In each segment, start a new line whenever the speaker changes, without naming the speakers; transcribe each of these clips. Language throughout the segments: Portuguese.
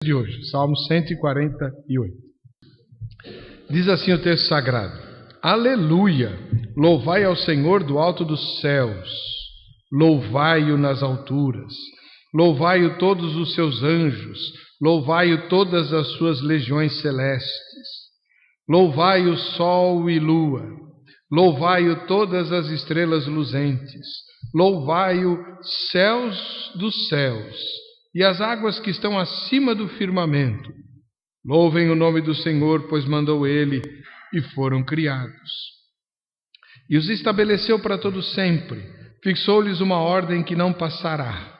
De hoje, Salmo 148. Diz assim o texto sagrado: Aleluia! Louvai ao Senhor do alto dos céus, louvai-o nas alturas, louvai-o todos os seus anjos, louvai-o todas as suas legiões celestes, louvai-o sol e lua, louvai-o todas as estrelas luzentes, louvai-o céus dos céus e as águas que estão acima do firmamento. Louvem o nome do Senhor, pois mandou Ele e foram criados. E os estabeleceu para todo sempre, fixou-lhes uma ordem que não passará.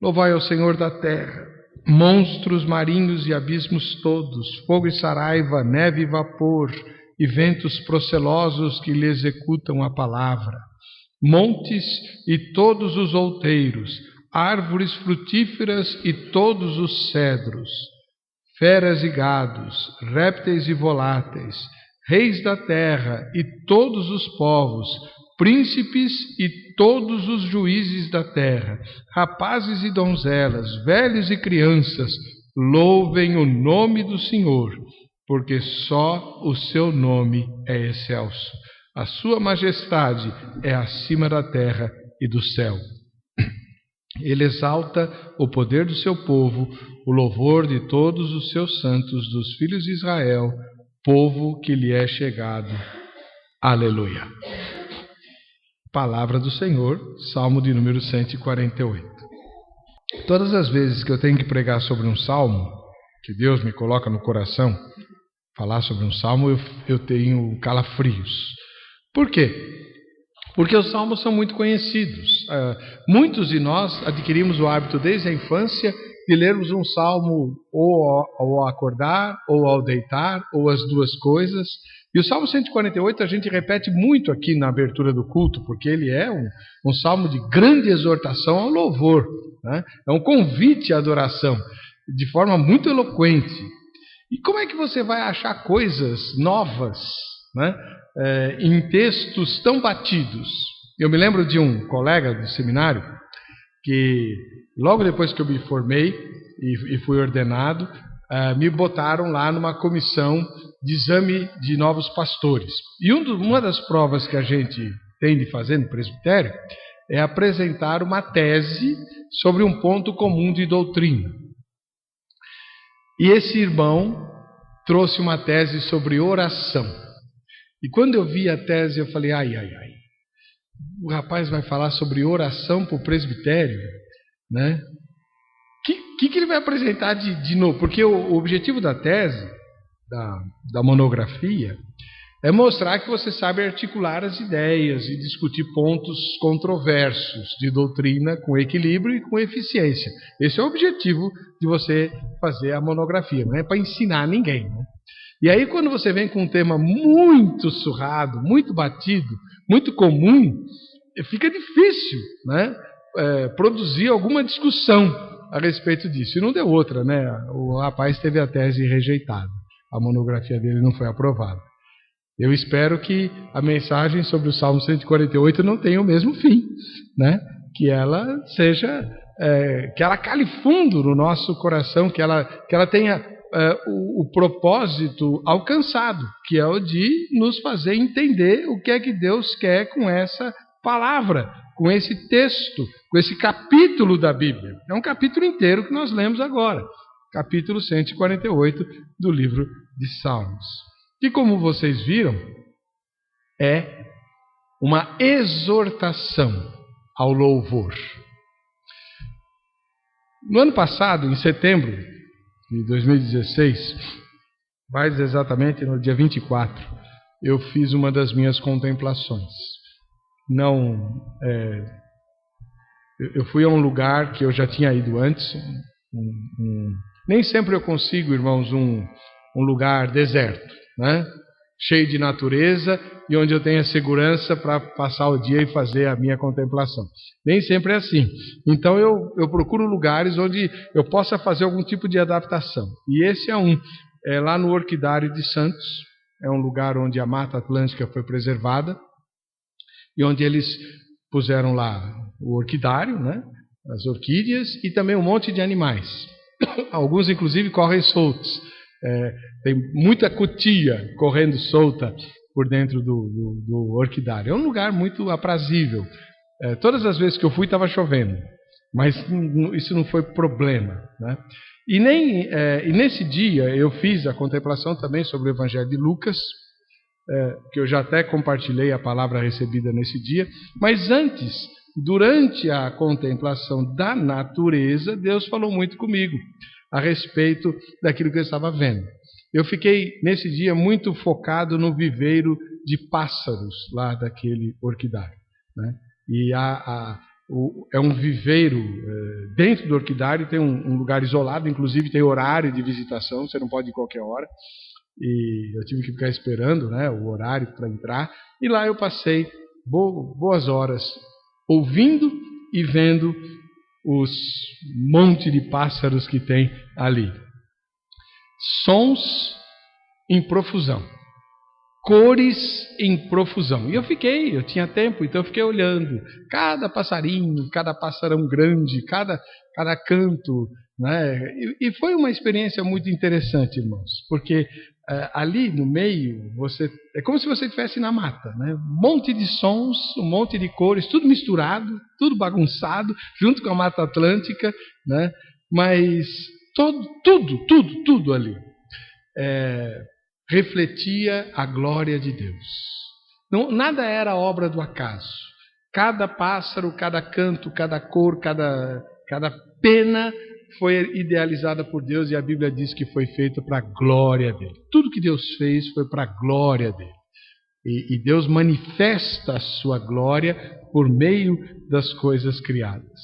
Louvai ao Senhor da terra, monstros marinhos e abismos todos, fogo e saraiva, neve e vapor, e ventos procelosos que lhe executam a palavra, montes e todos os outeiros, árvores frutíferas e todos os cedros, feras e gados, répteis e voláteis, reis da terra e todos os povos, príncipes e todos os juízes da terra, rapazes e donzelas, velhos e crianças, louvem o nome do Senhor, porque só o seu nome é excelso. A sua majestade é acima da terra e do céu. Ele exalta o poder do seu povo, o louvor de todos os seus santos, dos filhos de Israel, povo que lhe é chegado. Aleluia. Palavra do Senhor, Salmo de número 148. Todas as vezes que eu tenho que pregar sobre um salmo, que Deus me coloca no coração, falar sobre um salmo, eu tenho calafrios. Por quê? Porque os salmos são muito conhecidos. Muitos de nós adquirimos o hábito desde a infância de lermos um salmo ou ao acordar, ou ao deitar, ou as duas coisas. E o Salmo 148 a gente repete muito aqui na abertura do culto, porque ele é um salmo de grande exortação ao louvor, né? É um convite à adoração, de forma muito eloquente. E como é que você vai achar coisas novas, né, em textos tão batidos? Eu me lembro de um colega do seminário que, logo depois que eu me formei e fui ordenado, me botaram lá numa comissão de exame de novos pastores. E uma das provas que a gente tem de fazer no presbitério é apresentar uma tese sobre um ponto comum de doutrina. E esse irmão trouxe uma tese sobre oração. E quando eu vi a tese, eu falei, ai, o rapaz vai falar sobre oração para o presbitério, né? Que ele vai apresentar de novo? Porque o objetivo da tese, da monografia, é mostrar que você sabe articular as ideias e discutir pontos controversos de doutrina com equilíbrio e com eficiência. Esse é o objetivo de você fazer a monografia, não é para ensinar ninguém, né? E aí, quando você vem com um tema muito surrado, muito batido, muito comum, fica difícil, né, produzir alguma discussão a respeito disso. E não deu outra, né? O rapaz teve a tese rejeitada. A monografia dele não foi aprovada. Eu espero que a mensagem sobre o Salmo 148 não tenha o mesmo fim, né? Que ela seja, que ela cale fundo no nosso coração, que ela tenha o propósito alcançado, que é o de nos fazer entender o que é que Deus quer com essa palavra, com esse texto, com esse capítulo da Bíblia. É um capítulo inteiro que nós lemos agora, capítulo 148 do livro de Salmos. E como vocês viram, é uma exortação ao louvor. No ano passado, em setembro de 2016, mais exatamente no dia 24, eu fiz uma das minhas contemplações. Eu fui a um lugar que eu já tinha ido antes. Nem sempre eu consigo, irmãos, um lugar deserto, né? Cheio de natureza e onde eu tenha segurança para passar o dia e fazer a minha contemplação. Nem sempre é assim. Então eu procuro lugares onde eu possa fazer algum tipo de adaptação. E esse é lá no Orquidário de Santos. É um lugar onde a Mata Atlântica foi preservada e onde eles puseram lá o orquidário, né, as orquídeas, e também um monte de animais. Alguns, inclusive, correm soltos. Tem muita cutia correndo solta por dentro do orquidário. É um lugar muito aprazível. Todas as vezes que eu fui estava chovendo, mas isso não foi problema, né? E nesse dia eu fiz a contemplação também sobre o Evangelho de Lucas, que eu já até compartilhei a palavra recebida nesse dia, mas antes, durante a contemplação da natureza, Deus falou muito comigo a respeito daquilo que eu estava vendo. Eu fiquei nesse dia muito focado no viveiro de pássaros lá daquele orquidário, né? E é um viveiro dentro do orquidário, tem um lugar isolado, inclusive tem horário de visitação, você não pode ir qualquer hora. E eu tive que ficar esperando, né, o horário para entrar. E lá eu passei boas horas ouvindo e vendo os monte de pássaros que tem ali. Sons em profusão. Cores em profusão. E eu tinha tempo, então eu fiquei olhando cada passarinho, cada pássaro grande, cada canto, né? E foi uma experiência muito interessante, irmãos, porque ali no meio, é como se você estivesse na mata, né? Um monte de sons, um monte de cores, tudo misturado, tudo bagunçado, junto com a Mata Atlântica, né? Mas tudo ali refletia a glória de Deus. Nada era obra do acaso. Cada pássaro, cada canto, cada cor, cada pena foi idealizada por Deus, e a Bíblia diz que foi feito para a glória dele. Tudo que Deus fez foi para a glória dele. E Deus manifesta a sua glória por meio das coisas criadas.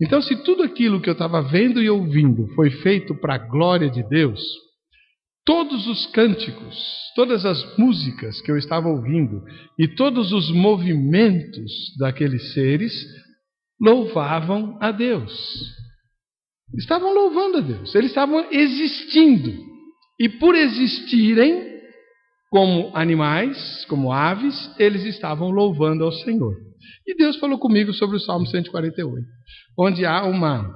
Então, se tudo aquilo que eu estava vendo e ouvindo foi feito para a glória de Deus, todos os cânticos, todas as músicas que eu estava ouvindo e todos os movimentos daqueles seres louvavam a Deus. Estavam louvando a Deus, eles estavam existindo. E por existirem como animais, como aves, eles estavam louvando ao Senhor. E Deus falou comigo sobre o Salmo 148, onde há uma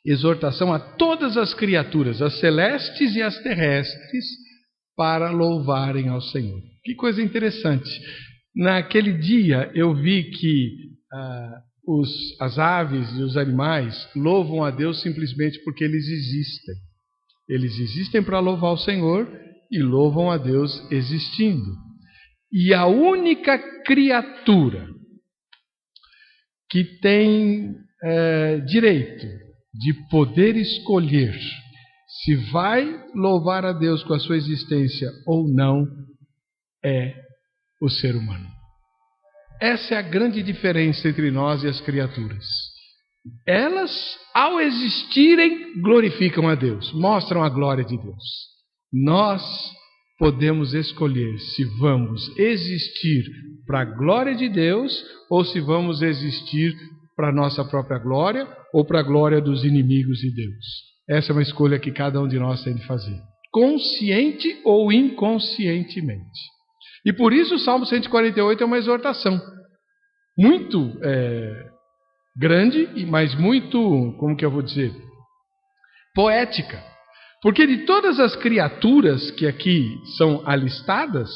exortação a todas as criaturas, as celestes e as terrestres, para louvarem ao Senhor. Que coisa interessante. Naquele dia eu vi que as aves e os animais louvam a Deus simplesmente porque eles existem. Eles existem para louvar o Senhor e louvam a Deus existindo. E a única criatura que tem direito de poder escolher se vai louvar a Deus com a sua existência ou não é o ser humano. Essa é a grande diferença entre nós e as criaturas. Elas, ao existirem, glorificam a Deus, mostram a glória de Deus. Nós podemos escolher se vamos existir para a glória de Deus ou se vamos existir para a nossa própria glória ou para a glória dos inimigos de Deus. Essa é uma escolha que cada um de nós tem de fazer, consciente ou inconscientemente. E por isso o Salmo 148 é uma exortação muito grande, mas muito, como que eu vou dizer, poética. Porque de todas as criaturas que aqui são alistadas,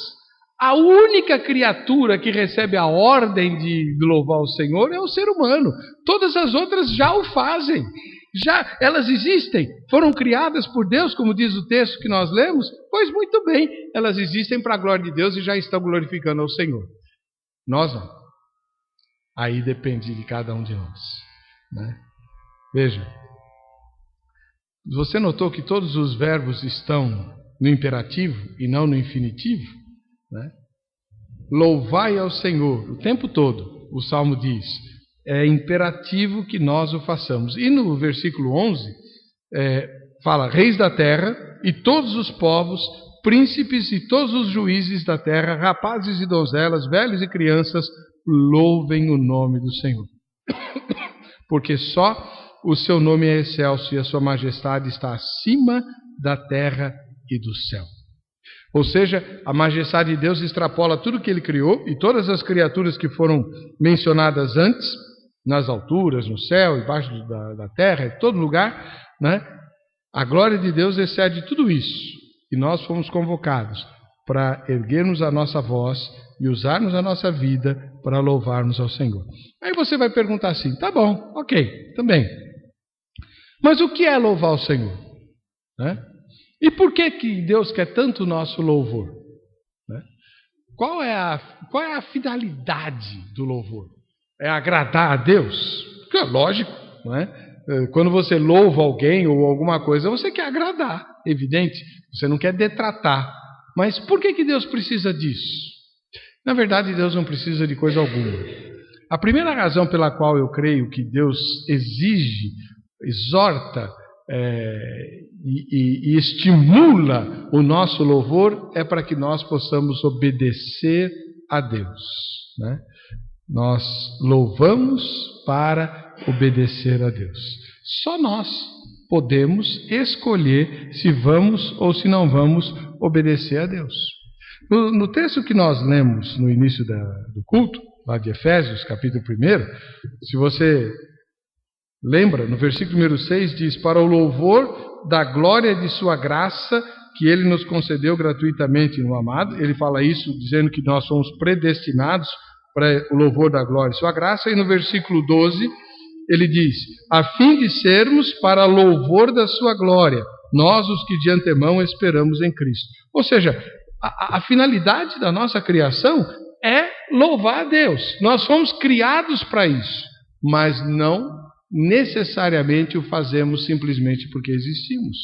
a única criatura que recebe a ordem de louvar o Senhor é o ser humano. Todas as outras já o fazem. Já elas existem, foram criadas por Deus, como diz o texto que nós lemos. Pois muito bem, elas existem para a glória de Deus e já estão glorificando ao Senhor. Nós não. Aí depende de cada um de nós, né? Veja, você notou que todos os verbos estão no imperativo e não no infinitivo, né? Louvai ao Senhor o tempo todo, o Salmo diz. É imperativo que nós o façamos. E no versículo 11, fala: reis da terra e todos os povos, príncipes e todos os juízes da terra, rapazes e donzelas, velhos e crianças, louvem o nome do Senhor. Porque só o seu nome é excelso e a sua majestade está acima da terra e do céu. Ou seja, a majestade de Deus extrapola tudo que ele criou, e todas as criaturas que foram mencionadas antes, nas alturas, no céu, embaixo da terra, em todo lugar, né? A glória de Deus excede tudo isso. E nós fomos convocados para erguermos a nossa voz e usarmos a nossa vida para louvarmos ao Senhor. Aí você vai perguntar assim, tá bom, ok, também. Mas o que é louvar o Senhor? Né? E por que Deus quer tanto o nosso louvor? Né? Qual é a finalidade do louvor? É agradar a Deus? Porque é lógico, não é? Quando você louva alguém ou alguma coisa, você quer agradar, evidente. Você não quer detratar. Mas por que Deus precisa disso? Na verdade, Deus não precisa de coisa alguma. A primeira razão pela qual eu creio que Deus exige, exorta e estimula o nosso louvor é para que nós possamos obedecer a Deus. Né? Nós louvamos para obedecer a Deus. Só nós podemos escolher se vamos ou se não vamos obedecer a Deus. No texto que nós lemos no início do culto, lá de Efésios, capítulo 1, se você lembra, no versículo número 6 diz: para o louvor da glória de sua graça, que Ele nos concedeu gratuitamente no amado. Ele fala isso dizendo que nós somos predestinados para o louvor da glória de sua graça. E no versículo 12, ele diz: a fim de sermos para louvor da sua glória, nós os que de antemão esperamos em Cristo. Ou seja, a finalidade da nossa criação é louvar a Deus. Nós fomos criados para isso, mas não necessariamente o fazemos simplesmente porque existimos.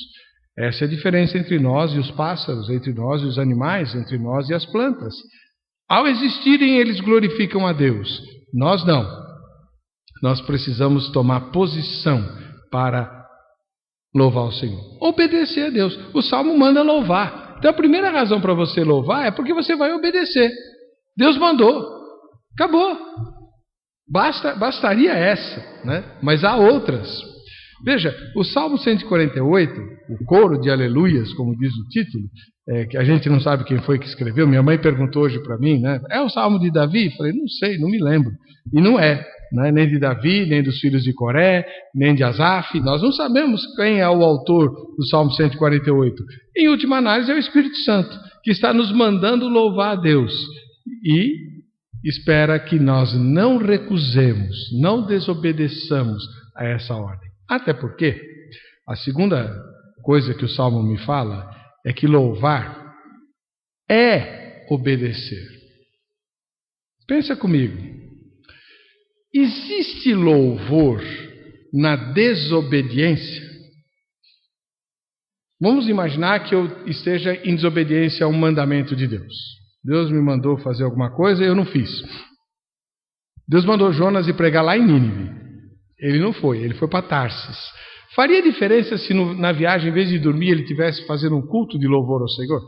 Essa é a diferença entre nós e os pássaros, entre nós e os animais, entre nós e as plantas. Ao existirem, eles glorificam a Deus. Nós não. Nós precisamos tomar posição para louvar o Senhor. Obedecer a Deus. O Salmo manda louvar. Então a primeira razão para você louvar é porque você vai obedecer. Deus mandou. Acabou. Bastaria essa, né? Mas há outras. Veja, o Salmo 148, o coro de aleluias, como diz o título, que a gente não sabe quem foi que escreveu. Minha mãe perguntou hoje para mim, né? É o Salmo de Davi? Eu falei, não sei, não me lembro. E não é, né? Nem de Davi, nem dos filhos de Coré, nem de Asaf. Nós não sabemos quem é o autor do Salmo 148. Em última análise, é o Espírito Santo, que está nos mandando louvar a Deus. E espera que nós não recusemos, não desobedeçamos a essa ordem. Até porque a segunda coisa que o Salmo me fala é que louvar é obedecer. Pensa comigo. Existe louvor na desobediência? Vamos imaginar que eu esteja em desobediência a um mandamento de Deus. Deus me mandou fazer alguma coisa e eu não fiz. Deus mandou Jonas ir pregar lá em Nínive. Ele não foi, ele foi para Tarsis. Faria diferença se na viagem, em vez de dormir, ele estivesse fazendo um culto de louvor ao Senhor?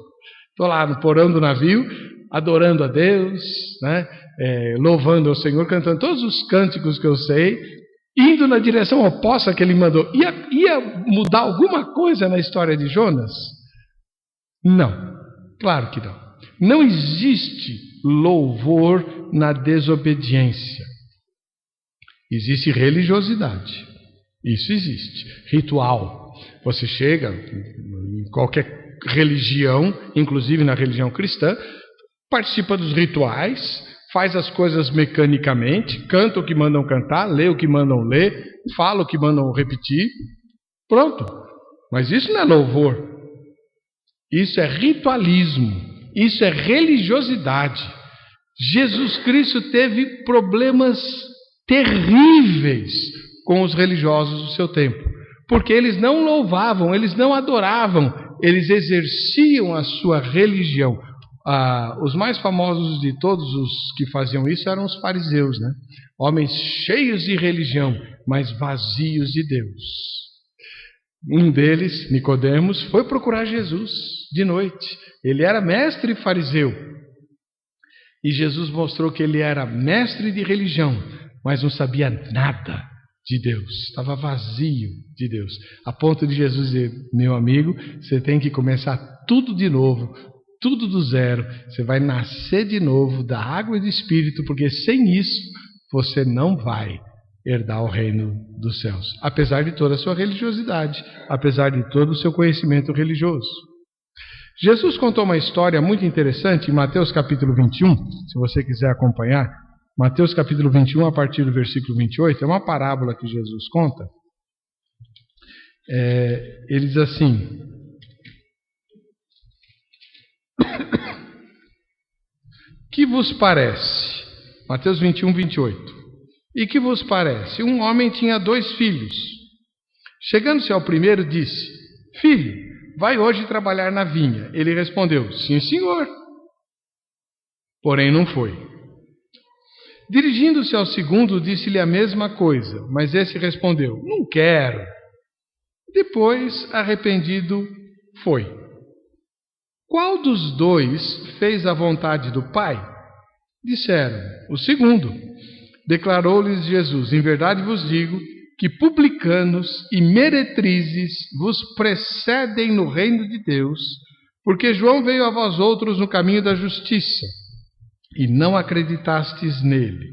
Estou lá no porão do navio, adorando a Deus, né? Louvando ao Senhor, cantando todos os cânticos que eu sei, indo na direção oposta que ele mandou. Ia mudar alguma coisa na história de Jonas? Não, claro que não. Não existe louvor na desobediência. Existe religiosidade. Isso existe. Ritual. Você chega em qualquer religião, inclusive na religião cristã, participa dos rituais, faz as coisas mecanicamente, canta o que mandam cantar, lê o que mandam ler, fala o que mandam repetir. Pronto. Mas isso não é louvor. Isso é ritualismo. Isso é religiosidade. Jesus Cristo teve problemas terríveis com os religiosos do seu tempo, porque eles não louvavam, eles não adoravam, eles exerciam a sua religião. Os mais famosos de todos os que faziam isso eram os fariseus, né? Homens cheios de religião, mas vazios de Deus. Um deles, Nicodemos, foi procurar Jesus de noite. Ele era mestre fariseu. E Jesus mostrou que ele era mestre de religião, mas não sabia nada de Deus. Estava vazio de Deus. A ponto de Jesus dizer, meu amigo, você tem que começar tudo de novo, tudo do zero. Você vai nascer de novo da água e do Espírito, porque sem isso você não vai herdar o reino dos céus, apesar de toda a sua religiosidade, apesar de todo o seu conhecimento religioso. Jesus contou uma história muito interessante em Mateus capítulo 21, se você quiser acompanhar. Mateus capítulo 21, a partir do versículo 28, é uma parábola que Jesus conta. Ele diz assim: que vos parece? Mateus 21, 28. E que vos parece? Um homem tinha 2 filhos. Chegando-se ao primeiro, disse: filho, vai hoje trabalhar na vinha. Ele respondeu: sim, senhor. Porém não foi. Dirigindo-se ao segundo, disse-lhe a mesma coisa, mas esse respondeu: não quero. Depois, arrependido, foi. Qual dos 2 fez a vontade do Pai? Disseram: o segundo. Declarou-lhes Jesus: em verdade vos digo que publicanos e meretrizes vos precedem no reino de Deus, porque João veio a vós outros no caminho da justiça, e não acreditastes nele,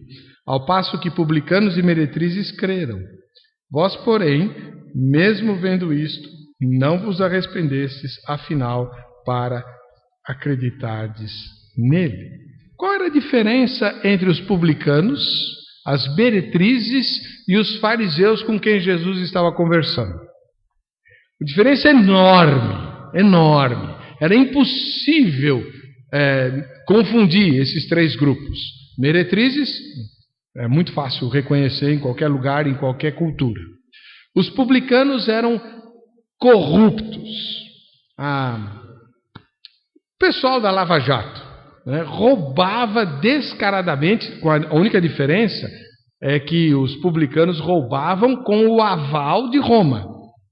ao passo que publicanos e meretrizes creram. Vós, porém, mesmo vendo isto, não vos arrependestes, afinal, para acreditardes nele. Qual era a diferença entre os publicanos, as meretrizes e os fariseus com quem Jesus estava conversando? A diferença é enorme, enorme. Era impossível confundir esses 3 grupos. Meretrizes, é muito fácil reconhecer em qualquer lugar, em qualquer cultura. Os publicanos eram corruptos. O pessoal da Lava Jato, né, roubava descaradamente. A única diferença é que os publicanos roubavam com o aval de Roma.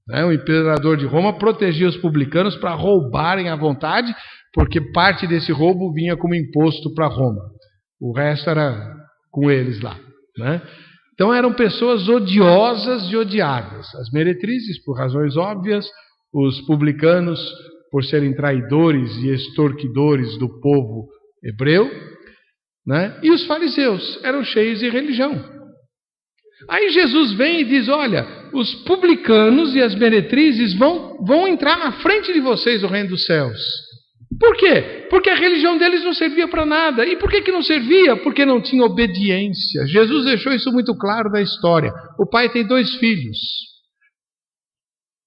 Né? O imperador de Roma protegia os publicanos para roubarem à vontade, porque parte desse roubo vinha como imposto para Roma. O resto era com eles lá. Né? Então eram pessoas odiosas e odiadas. As meretrizes, por razões óbvias, os publicanos, por serem traidores e extorquidores do povo hebreu, né? E os fariseus eram cheios de religião. Aí Jesus vem e diz: olha, os publicanos e as meretrizes vão entrar na frente de vocês no reino dos céus. Por quê? Porque a religião deles não servia para nada. E por que não servia? Porque não tinha obediência. Jesus deixou isso muito claro na história. O pai tem 2 filhos.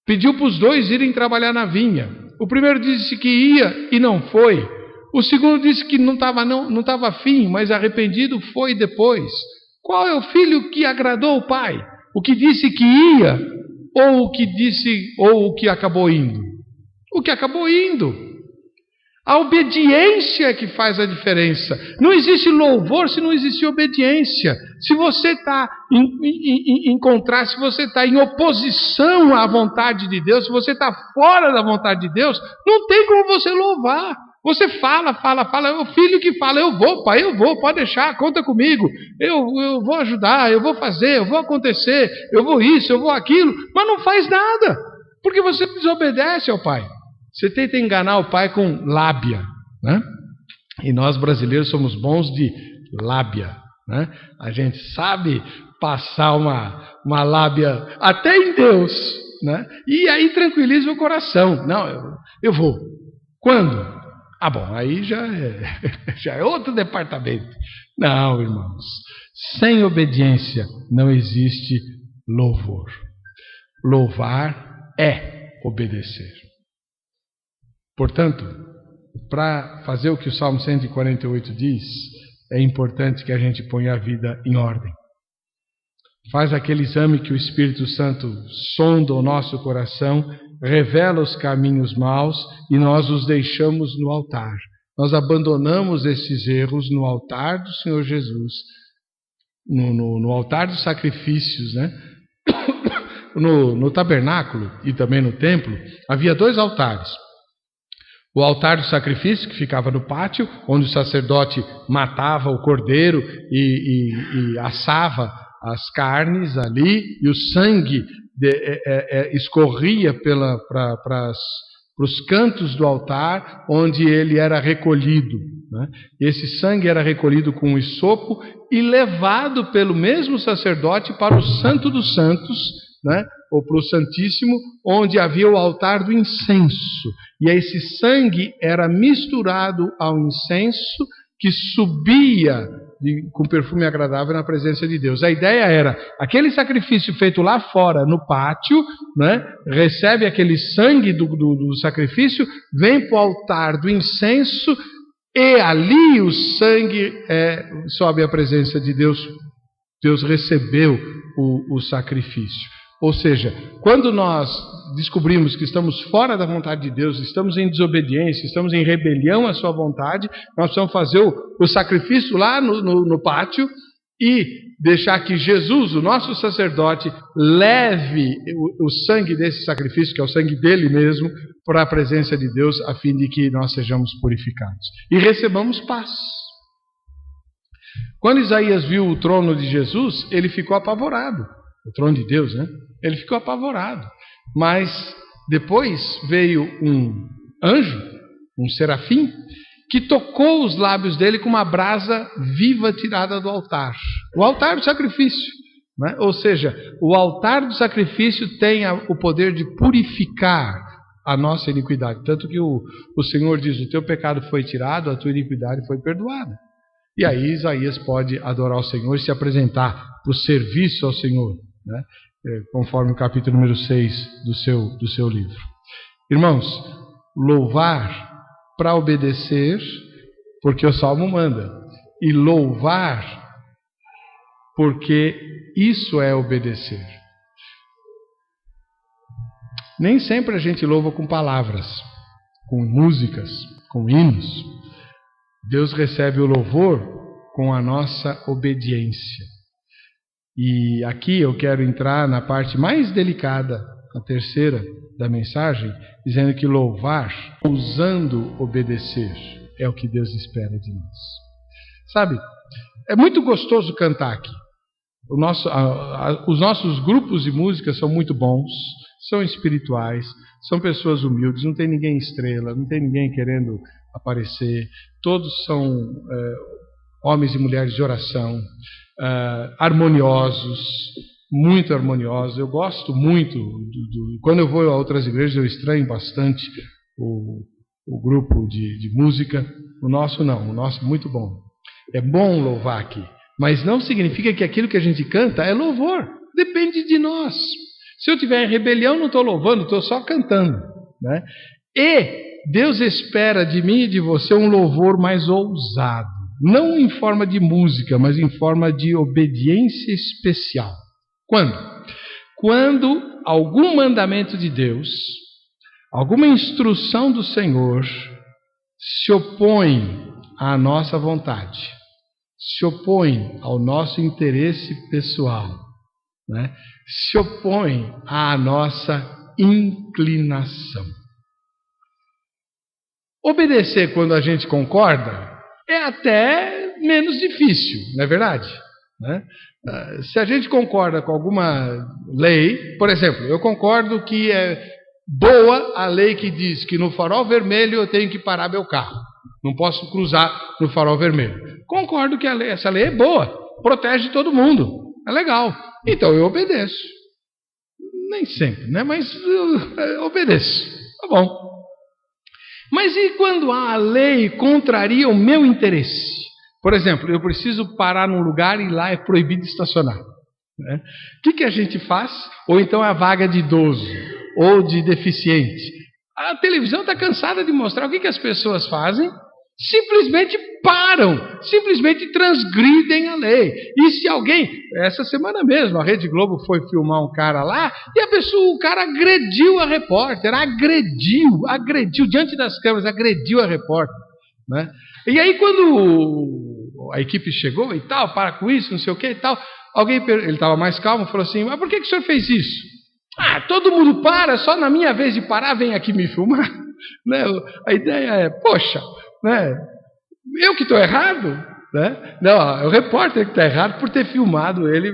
Pediu para os 2 irem trabalhar na vinha. O primeiro disse que ia e não foi. O segundo disse que não estava afim, mas arrependido foi depois. Qual é o filho que agradou o pai? O que disse que ia ou o que acabou indo? O que acabou indo. A obediência é que faz a diferença. Não existe louvor se não existe obediência. Se você está se você está em oposição à vontade de Deus, se você está fora da vontade de Deus, não tem como você louvar. Você fala, é o filho que fala: eu vou, pai, eu vou, pode deixar, conta comigo, eu vou ajudar, eu vou fazer, eu vou acontecer, eu vou isso, eu vou aquilo, mas não faz nada, porque você desobedece ao pai. Você tenta enganar o pai com lábia, né? E nós brasileiros somos bons de lábia, né? A gente sabe passar uma lábia até em Deus, né? E aí tranquiliza o coração. Não, eu vou. Quando? Bom, aí já é outro departamento. Não, irmãos, sem obediência não existe louvor. Louvar é obedecer. Portanto, para fazer o que o Salmo 148 diz, é importante que a gente ponha a vida em ordem. Faz aquele exame que o Espírito Santo sonda o nosso coração, revela os caminhos maus e nós os deixamos no altar. Nós abandonamos esses erros no altar do Senhor Jesus, no altar dos sacrifícios, né? No tabernáculo e também no templo, havia 2 altares. O altar do sacrifício, que ficava no pátio, onde o sacerdote matava o cordeiro e assava as carnes ali, e o sangue escorria para para os cantos do altar onde ele era recolhido. Né? Esse sangue era recolhido com um hisopo e levado pelo mesmo sacerdote para o Santo dos Santos, né? Ou para o Santíssimo, onde havia o altar do incenso. E esse sangue era misturado ao incenso que subia com perfume agradável na presença de Deus. A ideia era, aquele sacrifício feito lá fora, no pátio, né, recebe aquele sangue do sacrifício, vem para o altar do incenso, e ali o sangue sobe à presença de Deus. Deus recebeu o sacrifício. Ou seja, quando nós descobrimos que estamos fora da vontade de Deus, estamos em desobediência, estamos em rebelião à sua vontade, nós precisamos fazer o sacrifício lá no pátio e deixar que Jesus, o nosso sacerdote, leve o sangue desse sacrifício, que é o sangue dele mesmo, para a presença de Deus, a fim de que nós sejamos purificados e recebamos paz. Quando Isaías viu o trono de Jesus, ele ficou apavorado. O trono de Deus, né? Ele ficou apavorado. Mas depois veio um anjo, um serafim, que tocou os lábios dele com uma brasa viva tirada do altar. O altar do sacrifício. Né? Ou seja, o altar do sacrifício tem o poder de purificar a nossa iniquidade. Tanto que o Senhor diz, o teu pecado foi tirado, a tua iniquidade foi perdoada. E aí Isaías pode adorar o Senhor e se apresentar para o serviço ao Senhor, né? Conforme o capítulo número 6 do seu livro. Irmãos, louvar para obedecer, porque o Salmo manda, e louvar porque isso é obedecer. Nem sempre a gente louva com palavras, com músicas, com hinos. Deus recebe o louvor com a nossa obediência. E aqui eu quero entrar na parte mais delicada, a terceira da mensagem, dizendo que louvar, ousando obedecer, é o que Deus espera de nós. Sabe, é muito gostoso cantar aqui. Os nossos grupos de música são muito bons, são espirituais, são pessoas humildes, não tem ninguém estrela, não tem ninguém querendo aparecer, todos são homens e mulheres de oração, harmoniosos, muito harmoniosos. Eu gosto muito, quando eu vou a outras igrejas eu estranho bastante o grupo de música. O nosso não, o nosso é muito bom. É bom louvar aqui, mas não significa que aquilo que a gente canta é louvor, depende de nós. Se eu estiver em rebelião, não estou louvando, estou só cantando, né? E Deus espera de mim e de você um louvor mais ousado. Não em forma de música, mas em forma de obediência especial. Quando? Quando algum mandamento de Deus, alguma instrução do Senhor se opõe à nossa vontade, se opõe ao nosso interesse pessoal, né? Se opõe à nossa inclinação. Obedecer quando a gente concorda é até menos difícil, não é verdade? Né? Se a gente concorda com alguma lei, por exemplo, eu concordo que é boa a lei que diz que no farol vermelho eu tenho que parar meu carro, não posso cruzar no farol vermelho. Concordo que essa lei é boa, protege todo mundo, é legal, então eu obedeço. Nem sempre, né? Mas eu obedeço, tá bom. Mas e quando a lei contraria o meu interesse? Por exemplo, eu preciso parar num lugar e lá é proibido estacionar, né? O que a gente faz? Ou então a vaga de idoso, ou de deficiente. A televisão está cansada de mostrar o que as pessoas fazem. Simplesmente param, simplesmente transgridem a lei. E se alguém, essa semana mesmo, a Rede Globo foi filmar um cara lá, e o cara agrediu a repórter, agrediu, diante das câmeras, agrediu a repórter, né? E aí quando a equipe chegou e tal, para com isso, não sei o que e tal, ele estava mais calmo, falou assim, mas por que o senhor fez isso? Todo mundo para, só na minha vez de parar, vem aqui me filmar, né? A ideia é, poxa, né? Eu que estou errado, né? Não, é o repórter que está errado por ter filmado ele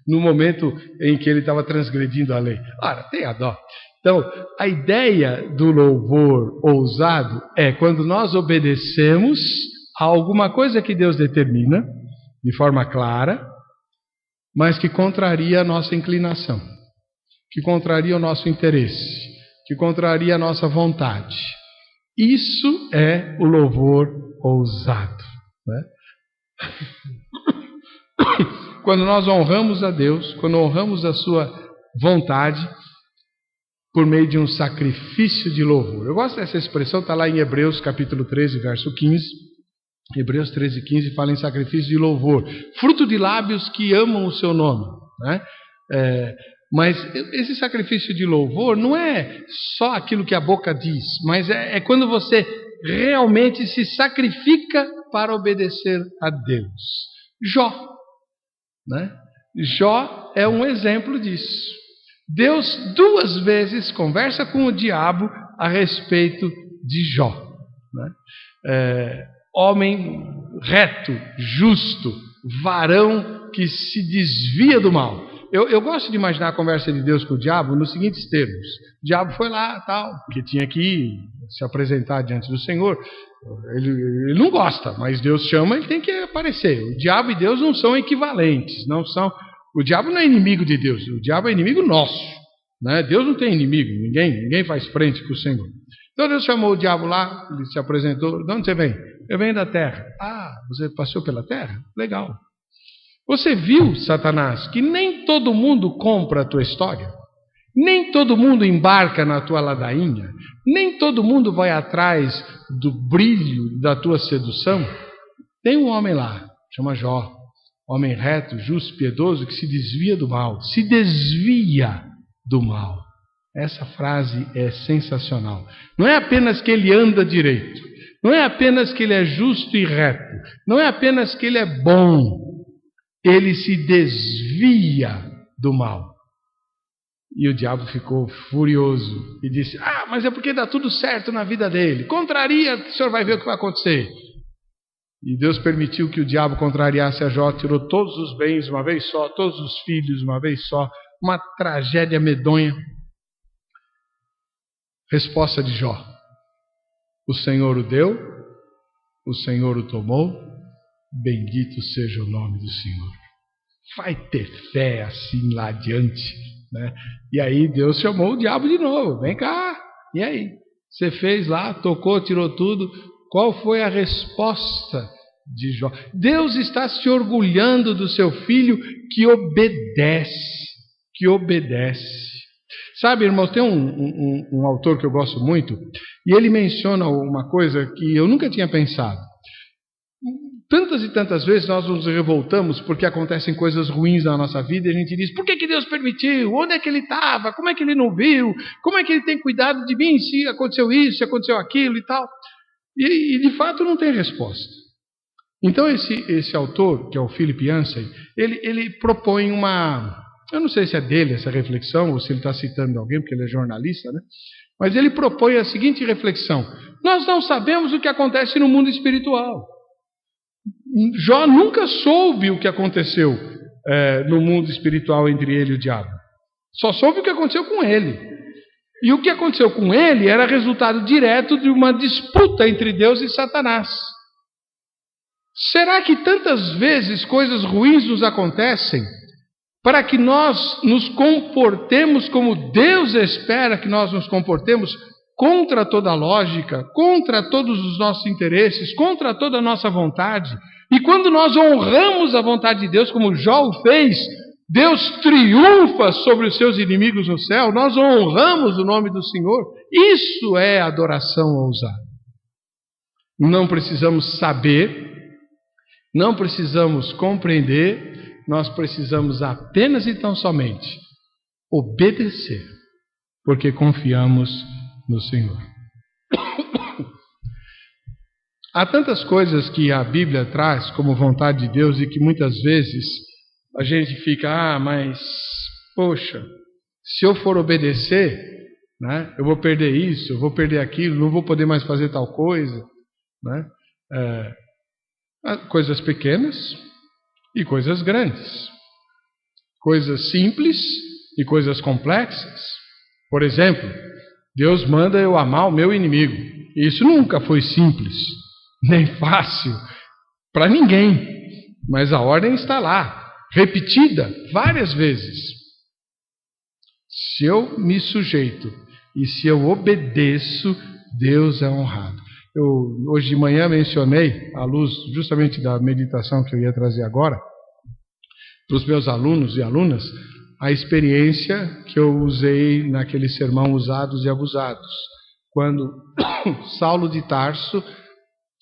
no momento em que ele estava transgredindo a lei. Ora, tenha dó. Então, a ideia do louvor ousado é quando nós obedecemos a alguma coisa que Deus determina, de forma clara, mas que contraria a nossa inclinação, que contraria o nosso interesse, que contraria a nossa vontade. Isso é o louvor ousado, né? Quando nós honramos a Deus, quando honramos a sua vontade, por meio de um sacrifício de louvor. Eu gosto dessa expressão, está lá em Hebreus capítulo 13, verso 15. Hebreus 13, 15 fala em sacrifício de louvor. Fruto de lábios que amam o seu nome, né? Mas esse sacrifício de louvor não é só aquilo que a boca diz, mas é quando você realmente se sacrifica para obedecer a Deus. Jó, né? Jó é um exemplo disso. Deus 2 vezes conversa com o diabo a respeito de Jó, né? Homem reto, justo, varão que se desvia do mal. Eu gosto de imaginar a conversa de Deus com o diabo nos seguintes termos. O diabo foi lá, tal, porque tinha que se apresentar diante do Senhor. Ele não gosta, mas Deus chama, ele tem que aparecer. O diabo e Deus não são equivalentes, não são. O diabo não é inimigo de Deus, o diabo é inimigo nosso, né? Deus não tem inimigo, ninguém faz frente com o Senhor. Então Deus chamou o diabo lá, ele se apresentou. De onde você vem? Eu venho da terra. Ah, você passou pela terra? Legal. Você viu, Satanás, que nem todo mundo compra a tua história? Nem todo mundo embarca na tua ladainha? Nem todo mundo vai atrás do brilho da tua sedução? Tem um homem lá, chama Jó. Homem reto, justo, piedoso, que se desvia do mal. Se desvia do mal. Essa frase é sensacional. Não é apenas que ele anda direito. Não é apenas que ele é justo e reto. Não é apenas que ele é bom. Ele se desvia do mal. E o diabo ficou furioso e disse: ah, mas é porque dá tudo certo na vida dele. Contraria, o senhor vai ver o que vai acontecer. E Deus permitiu que o diabo contrariasse a Jó, tirou todos os bens uma vez só, todos os filhos uma vez só. Uma tragédia medonha. Resposta de Jó: o Senhor o deu, o Senhor o tomou, bendito seja o nome do Senhor. Vai ter fé assim lá adiante, né? E aí Deus chamou o diabo de novo. Vem cá, e aí? Você fez lá, tocou, tirou tudo. Qual foi a resposta de Jó? Deus está se orgulhando do seu filho que obedece. Que obedece. Sabe, irmãos, tem um autor que eu gosto muito, e ele menciona uma coisa que eu nunca tinha pensado. Tantas e tantas vezes nós nos revoltamos porque acontecem coisas ruins na nossa vida e a gente diz: por que Deus permitiu? Onde é que ele estava? Como é que ele não viu? Como é que ele tem cuidado de mim se aconteceu isso, se aconteceu aquilo e tal? E de fato não tem resposta. Então esse autor, que é o Philip Yancey, ele propõe uma... Eu não sei se é dele essa reflexão ou se ele está citando alguém, porque ele é jornalista, né? Mas ele propõe a seguinte reflexão: nós não sabemos o que acontece no mundo espiritual. Jó nunca soube o que aconteceu no mundo espiritual entre ele e o diabo. Só soube o que aconteceu com ele. E o que aconteceu com ele era resultado direto de uma disputa entre Deus e Satanás. Será que tantas vezes coisas ruins nos acontecem para que nós nos comportemos como Deus espera que nós nos comportemos, contra toda a lógica, contra todos os nossos interesses, contra toda a nossa vontade? E quando nós honramos a vontade de Deus, como Jó o fez, Deus triunfa sobre os seus inimigos no céu, nós honramos o nome do Senhor. Isso é adoração ousada. Não precisamos saber, não precisamos compreender, nós precisamos apenas e tão somente obedecer, porque confiamos no Senhor. Há tantas coisas que a Bíblia traz como vontade de Deus e que muitas vezes a gente fica: mas, poxa, se eu for obedecer, né, eu vou perder isso, eu vou perder aquilo, não vou poder mais fazer tal coisa, né? Coisas pequenas e coisas grandes, coisas simples e coisas complexas. Por exemplo, Deus manda eu amar o meu inimigo. Isso nunca foi simples, nem fácil para ninguém, mas a ordem está lá, repetida várias vezes. Se eu me sujeito e se eu obedeço, Deus é honrado. Eu hoje de manhã mencionei, à luz justamente da meditação que eu ia trazer agora, para os meus alunos e alunas, a experiência que eu usei naquele sermão Usados e Abusados, quando Saulo de Tarso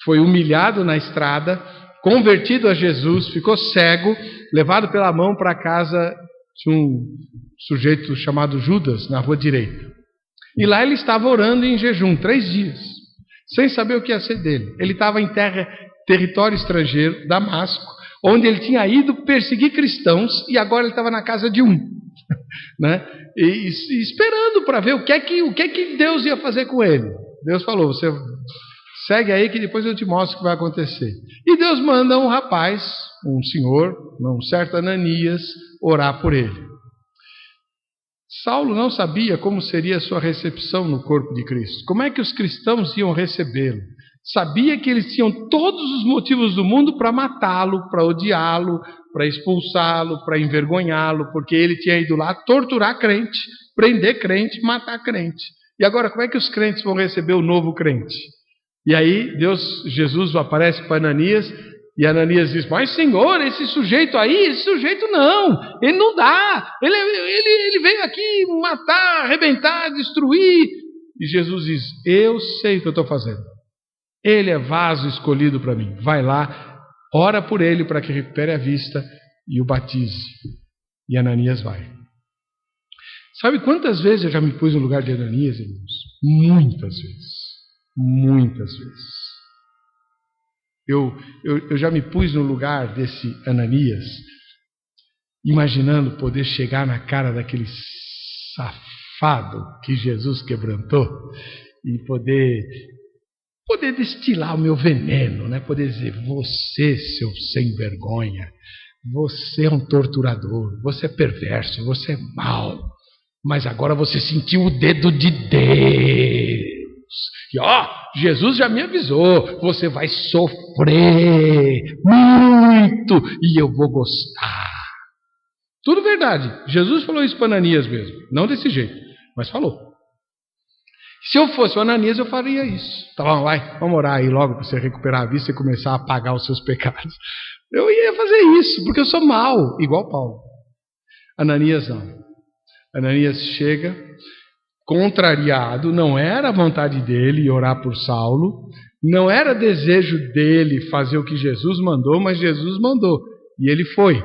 foi humilhado na estrada, convertido a Jesus, ficou cego, levado pela mão para a casa de um sujeito chamado Judas, na rua direita. E lá ele estava orando em jejum, 3 dias, sem saber o que ia ser dele. Ele estava em território estrangeiro, Damasco, onde ele tinha ido perseguir cristãos, e agora ele estava na casa de um, né? E esperando para ver o que é que Deus ia fazer com ele. Deus falou: você segue aí que depois eu te mostro o que vai acontecer. E Deus manda um rapaz, um senhor, um certo Ananias, orar por ele. Saulo não sabia como seria a sua recepção no corpo de Cristo. Como é que os cristãos iam recebê-lo? Sabia que eles tinham todos os motivos do mundo para matá-lo, para odiá-lo, para expulsá-lo, para envergonhá-lo, porque ele tinha ido lá torturar crente, prender crente, matar crente. E agora, como é que os crentes vão receber o novo crente? E aí Jesus aparece para Ananias, e Ananias diz: mas Senhor, esse sujeito não, ele não dá, ele veio aqui matar, arrebentar, destruir. E Jesus diz: eu sei o que eu estou fazendo, ele é vaso escolhido para mim, vai lá, ora por ele para que recupere a vista e o batize. E Ananias vai. Sabe quantas vezes eu já me pus no lugar de Ananias, irmãos? Muitas vezes. Muitas vezes. Eu já me pus no lugar desse Ananias, imaginando poder chegar na cara daquele safado que Jesus quebrantou e poder destilar o meu veneno, né? Poder dizer: você, seu sem vergonha, você é um torturador, você é perverso, você é mau, mas agora você sentiu o dedo de Deus. E Jesus já me avisou, você vai sofrer muito e eu vou gostar. Tudo verdade. Jesus falou isso para Ananias mesmo, não desse jeito, mas falou. Se eu fosse o Ananias, eu faria isso. Tá bom, vamos orar aí logo para você recuperar a vista e começar a apagar os seus pecados. Eu ia fazer isso, porque eu sou mau, igual Paulo. Ananias não. Ananias chega contrariado, não era a vontade dele orar por Saulo, não era desejo dele fazer o que Jesus mandou, mas Jesus mandou, e ele foi,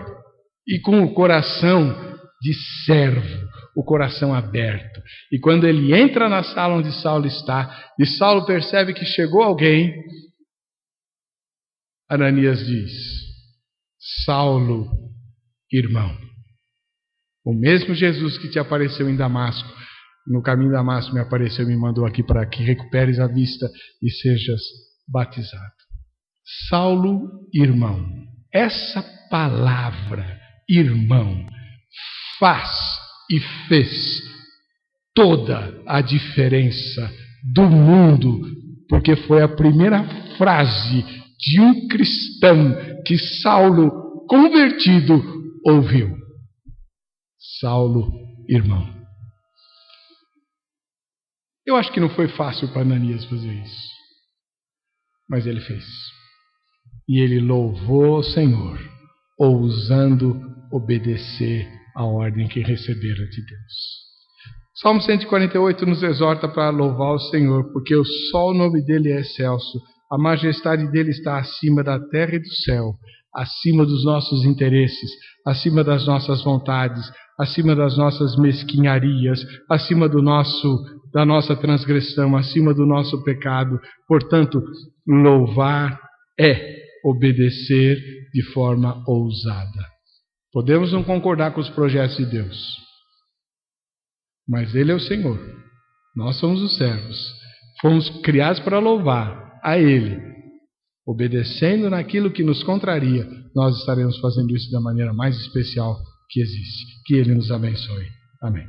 e com o coração de servo, o coração aberto. E quando ele entra na sala onde Saulo está, e Saulo percebe que chegou alguém, Ananias diz: Saulo, irmão, o mesmo Jesus que te apareceu em Damasco, no caminho de Damasco me apareceu e me mandou aqui para que recuperes a vista e sejas batizado. Saulo, irmão. Essa palavra, irmão, faz e fez toda a diferença do mundo, porque foi a primeira frase de um cristão que Saulo, convertido, ouviu. Saulo, irmão. Eu acho que não foi fácil para Ananias fazer isso, mas ele fez. E ele louvou o Senhor, ousando obedecer a ordem que recebera de Deus. Salmo 148 nos exorta para louvar o Senhor, porque só o nome dele é excelso, a majestade dele está acima da terra e do céu, acima dos nossos interesses, acima das nossas vontades, acima das nossas mesquinharias, acima da nossa transgressão, acima do nosso pecado. Portanto, louvar é obedecer de forma ousada. Podemos não concordar com os projetos de Deus, mas Ele é o Senhor, nós somos os servos, fomos criados para louvar a Ele. Obedecendo naquilo que nos contraria, nós estaremos fazendo isso da maneira mais especial que existe. Que Ele nos abençoe. Amém.